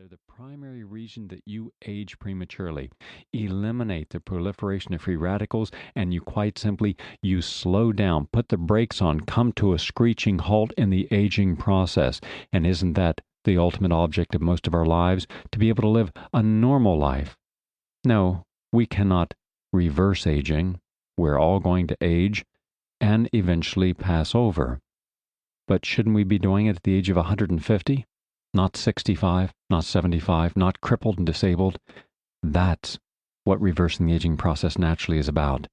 They're the primary reason that you age prematurely. Eliminate the proliferation of free radicals, and you slow down, put the brakes on, come to a screeching halt in the aging process. And isn't that the ultimate object of most of our lives? To be able to live a normal life. No, we cannot reverse aging. We're all going to age and eventually pass over. But shouldn't we be doing it at the age of 150? Not 65, not 75, not crippled and disabled. That's what reversing the aging process naturally is about.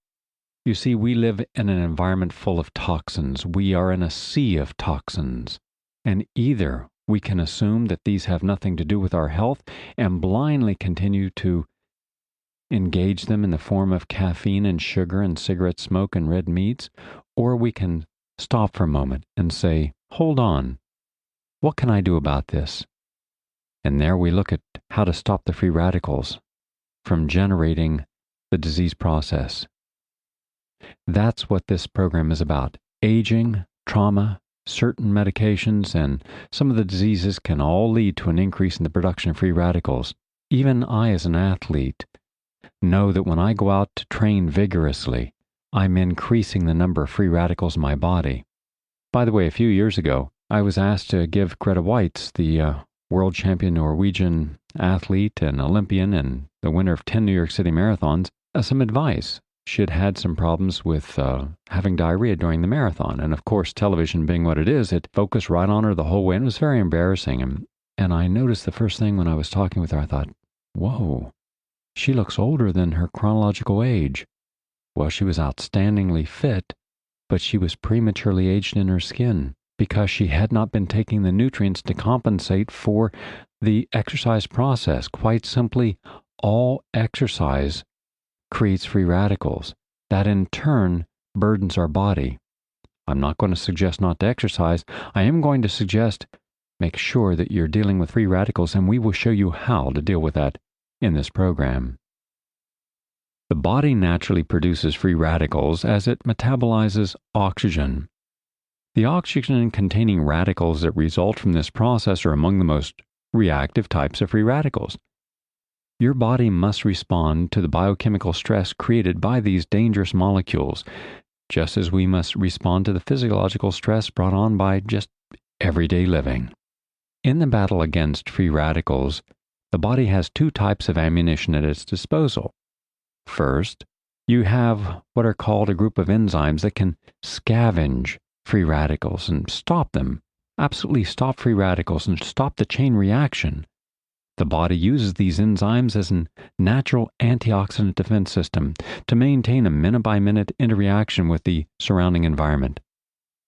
You see, we live in an environment full of toxins. We are in a sea of toxins. And either we can assume that these have nothing to do with our health and blindly continue to engage them in the form of caffeine and sugar and cigarette smoke and red meats, or we can stop for a moment and say, hold on, what can I do about this? And there we look at how to stop the free radicals from generating the disease process. That's what this program is about. Aging, trauma, certain medications, and some of the diseases can all lead to an increase in the production of free radicals. Even I, as an athlete, know that when I go out to train vigorously, I'm increasing the number of free radicals in my body. By the way, a few years ago, I was asked to give Greta Weitz, the world champion Norwegian athlete and Olympian and the winner of 10 New York City marathons, some advice. She had had some problems with having diarrhea during the marathon. And of course, television being what it is, it focused right on her the whole way and it was very embarrassing. And I noticed the first thing when I was talking with her, I thought, whoa, she looks older than her chronological age. Well, she was outstandingly fit, but she was prematurely aged in her skin because she had not been taking the nutrients to compensate for the exercise process. Quite simply, all exercise creates free radicals. That in turn burdens our body. I'm not going to suggest not to exercise. I am going to suggest make sure that you're dealing with free radicals, and we will show you how to deal with that in this program. The body naturally produces free radicals as it metabolizes oxygen. The oxygen-containing radicals that result from this process are among the most reactive types of free radicals. Your body must respond to the biochemical stress created by these dangerous molecules, just as we must respond to the physiological stress brought on by just everyday living. In the battle against free radicals, the body has two types of ammunition at its disposal. First, you have what are called a group of enzymes that can scavenge free radicals and stop them, absolutely stop free radicals and stop the chain reaction. The body uses these enzymes as a natural antioxidant defense system to maintain a minute-by-minute interaction with the surrounding environment.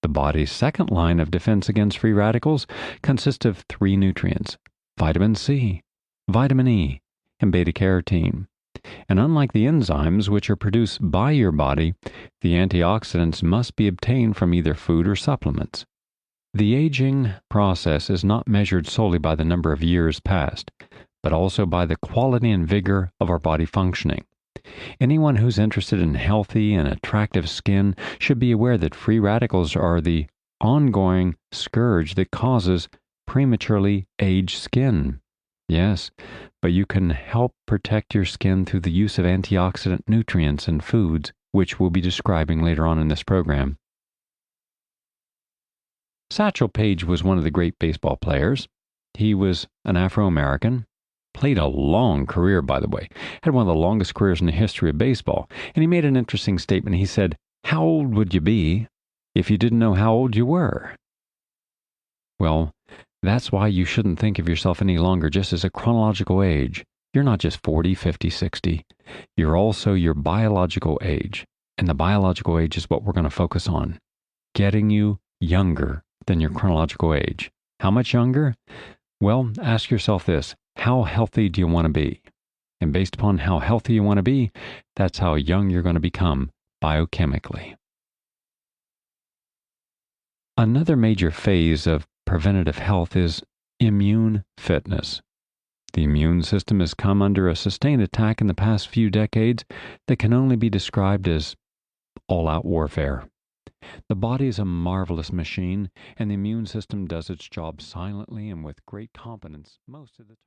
The body's second line of defense against free radicals consists of three nutrients: vitamin C, vitamin E, and beta-carotene. And unlike the enzymes which are produced by your body, the antioxidants must be obtained from either food or supplements. The aging process is not measured solely by the number of years passed, but also by the quality and vigor of our body functioning. Anyone who's interested in healthy and attractive skin should be aware that free radicals are the ongoing scourge that causes prematurely aged skin. Yes, but you can help protect your skin through the use of antioxidant nutrients and foods, which we'll be describing later on in this program. Satchel Paige was one of the great baseball players. He was an Afro-American, played a long career, by the way, had one of the longest careers in the history of baseball, and he made an interesting statement. He said, "How old would you be if you didn't know how old you were?" Well, that's why you shouldn't think of yourself any longer just as a chronological age. You're not just 40, 50, 60. You're also your biological age. And the biological age is what we're going to focus on. Getting you younger than your chronological age. How much younger? Well, ask yourself this. How healthy do you want to be? And based upon how healthy you want to be, that's how young you're going to become biochemically. Another major phase of preventative health is immune fitness. The immune system has come under a sustained attack in the past few decades that can only be described as all-out warfare. The body is a marvelous machine, and the immune system does its job silently and with great competence most of the time.